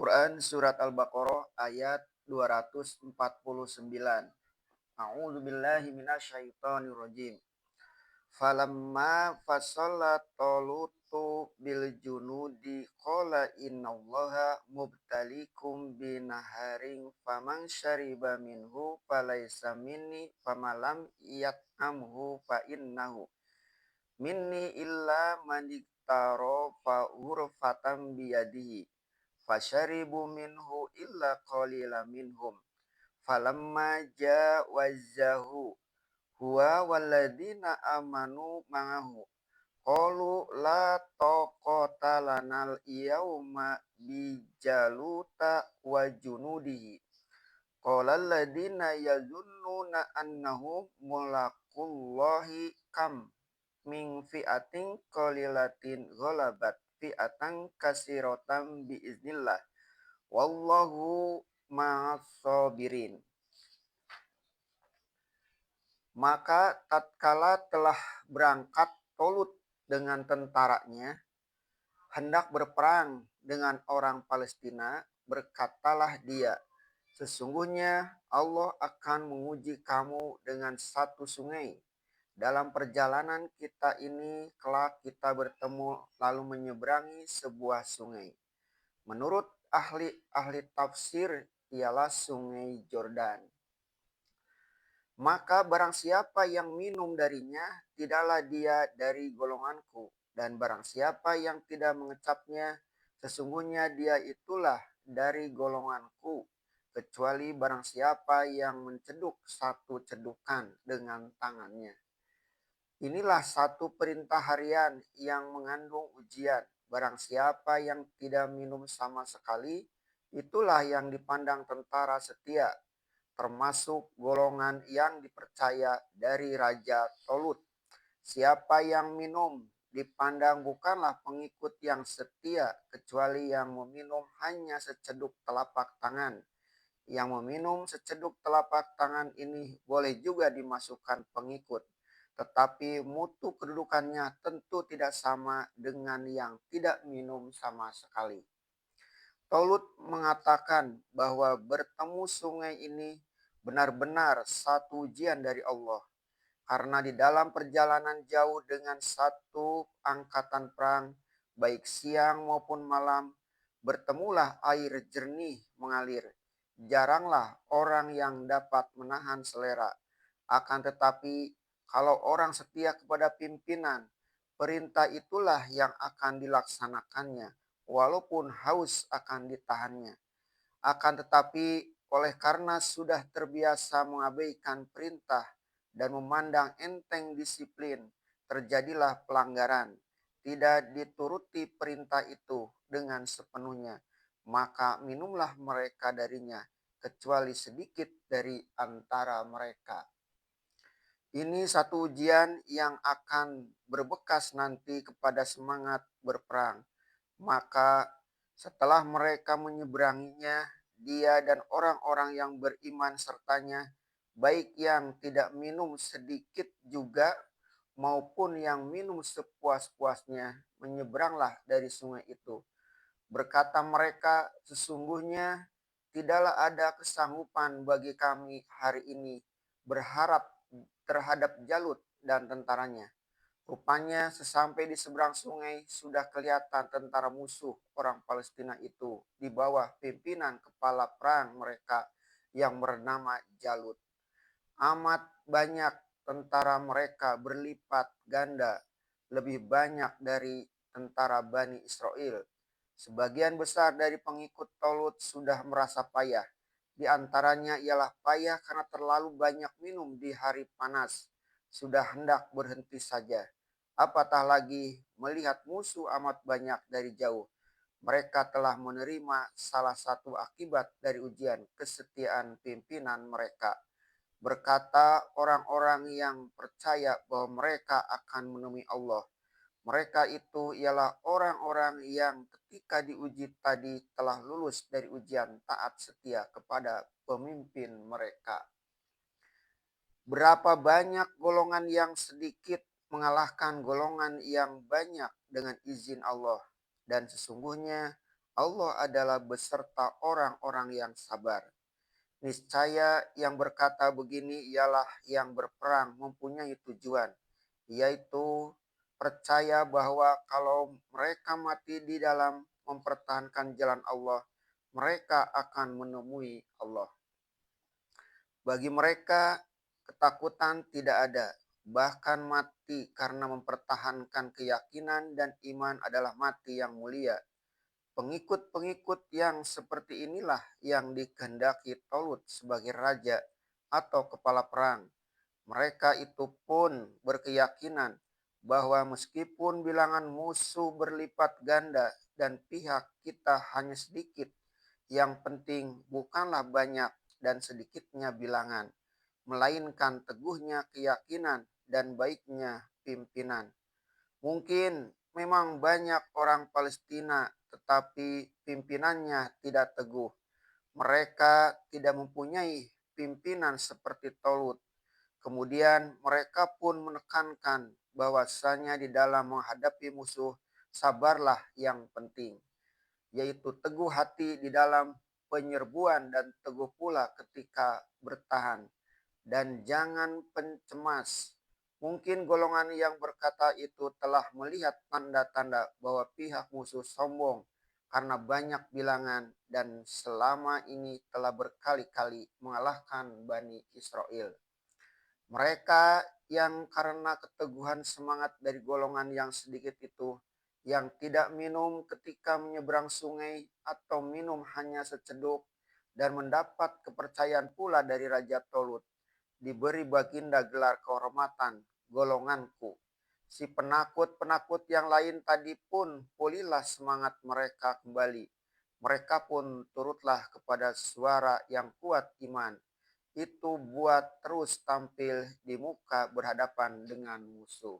Quran Surat Al-Baqarah ayat 249. A'udzubillahi minasyaitonirrajim. Falamma fasalla talutu bil junudi qala innallaha mubtalikum binaharin faman syariba minhu falaysa minni famalam yat'amhu fa innahu minni illa maniktaro fa urfatan biyadihi fasyaribu minhu illa qalila minhum falamma jawazahu huwa waladina amanu ma'ahu qalu la taqata lanal yauma bijaluta wa junudihi qala alladina yazunnuna annahum mulaqullahi kam min fi'atin qalilatin ghalabat fi'atan kasiratan biiznillah wallahu ma'as sabirin. Maka tatkala telah berangkat Tolut dengan tentaranya hendak berperang dengan orang Palestina, berkatalah dia, sesungguhnya Allah akan menguji kamu dengan satu sungai. Dalam perjalanan kita ini kelak kita bertemu lalu menyeberangi sebuah sungai. Menurut ahli tafsir ialah sungai Jordan. Maka barang siapa yang minum darinya, tidaklah dia dari golonganku. Dan barang siapa yang tidak mengecapnya, sesungguhnya dia itulah dari golonganku. Kecuali barang siapa yang menceduk satu cedukan dengan tangannya. Inilah satu perintah harian yang mengandung ujian. Barang siapa yang tidak minum sama sekali, itulah yang dipandang tentara setia, termasuk golongan yang dipercaya dari Raja Tolut. Siapa yang minum dipandang bukanlah pengikut yang setia, kecuali yang meminum hanya seceduk telapak tangan. Yang meminum seceduk telapak tangan ini boleh juga dimasukkan pengikut, tetapi mutu kedudukannya tentu tidak sama dengan yang tidak minum sama sekali. Tolut mengatakan bahwa bertemu sungai ini benar-benar satu ujian dari Allah. Karena di dalam perjalanan jauh dengan satu angkatan perang, baik siang maupun malam, bertemulah air jernih mengalir. Jaranglah orang yang dapat menahan selera. Akan tetapi, kalau orang setia kepada pimpinan, perintah itulah yang akan dilaksanakannya, walaupun haus akan ditahannya. Akan tetapi, oleh karena sudah terbiasa mengabaikan perintah dan memandang enteng disiplin, terjadilah pelanggaran. Tidak dituruti perintah itu dengan sepenuhnya, maka minumlah mereka darinya, kecuali sedikit dari antara mereka. Ini satu ujian yang akan berbekas nanti kepada semangat berperang. Maka setelah mereka menyeberanginya, dia dan orang-orang yang beriman sertanya, baik yang tidak minum sedikit juga maupun yang minum sepuas-puasnya, menyeberanglah dari sungai itu. Berkata mereka, sesungguhnya tidaklah ada kesanggupan bagi kami hari ini berharap terhadap Jalut dan tentaranya. Rupanya sesampai di seberang sungai sudah kelihatan tentara musuh orang Palestina itu di bawah pimpinan kepala perang mereka yang bernama Jalut. Amat banyak tentara mereka berlipat ganda lebih banyak dari tentara Bani Israel. Sebagian besar dari pengikut Tolut sudah merasa payah. Di antaranya ialah payah karena terlalu banyak minum di hari panas. Sudah hendak berhenti saja. Apatah lagi melihat musuh amat banyak dari jauh. Mereka telah menerima salah satu akibat dari ujian kesetiaan pimpinan mereka. Berkata orang-orang yang percaya bahwa mereka akan menemui Allah. Mereka itu ialah orang-orang yang ketika diuji tadi telah lulus dari ujian taat setia kepada pemimpin mereka. Berapa banyak golongan yang sedikit mengalahkan golongan yang banyak dengan izin Allah. Dan sesungguhnya Allah adalah beserta orang-orang yang sabar. Niscaya yang berkata begini ialah yang berperang mempunyai tujuan, yaitu percaya bahwa kalau mereka mati di dalam mempertahankan jalan Allah, mereka akan menemui Allah. Bagi mereka, ketakutan tidak ada, bahkan mati karena mempertahankan keyakinan dan iman adalah mati yang mulia. Pengikut-pengikut yang seperti inilah yang dikehendaki Tolut sebagai raja atau kepala perang. Mereka itu pun berkeyakinan bahwa meskipun bilangan musuh berlipat ganda dan pihak kita hanya sedikit, yang penting bukanlah banyak dan sedikitnya bilangan, melainkan teguhnya keyakinan dan baiknya pimpinan. Mungkin memang banyak orang Palestina, tetapi pimpinannya tidak teguh. Mereka tidak mempunyai pimpinan seperti Tolut. Kemudian mereka pun menekankan bahwasanya di dalam menghadapi musuh, sabarlah yang penting, yaitu teguh hati di dalam penyerbuan dan teguh pula ketika bertahan. Dan jangan pencemas. Mungkin golongan yang berkata itu telah melihat tanda-tanda bahwa pihak musuh sombong karena banyak bilangan dan selama ini telah berkali-kali mengalahkan Bani Israel. Mereka yang karena keteguhan semangat dari golongan yang sedikit itu, yang tidak minum ketika menyeberang sungai atau minum hanya seceduk, dan mendapat kepercayaan pula dari Raja Tolut, diberi baginda gelar kehormatan, golonganku. Si penakut-penakut yang lain tadi pun pulihlah semangat mereka kembali. Mereka pun turutlah kepada suara yang kuat iman. Itu buat terus tampil di muka berhadapan dengan musuh.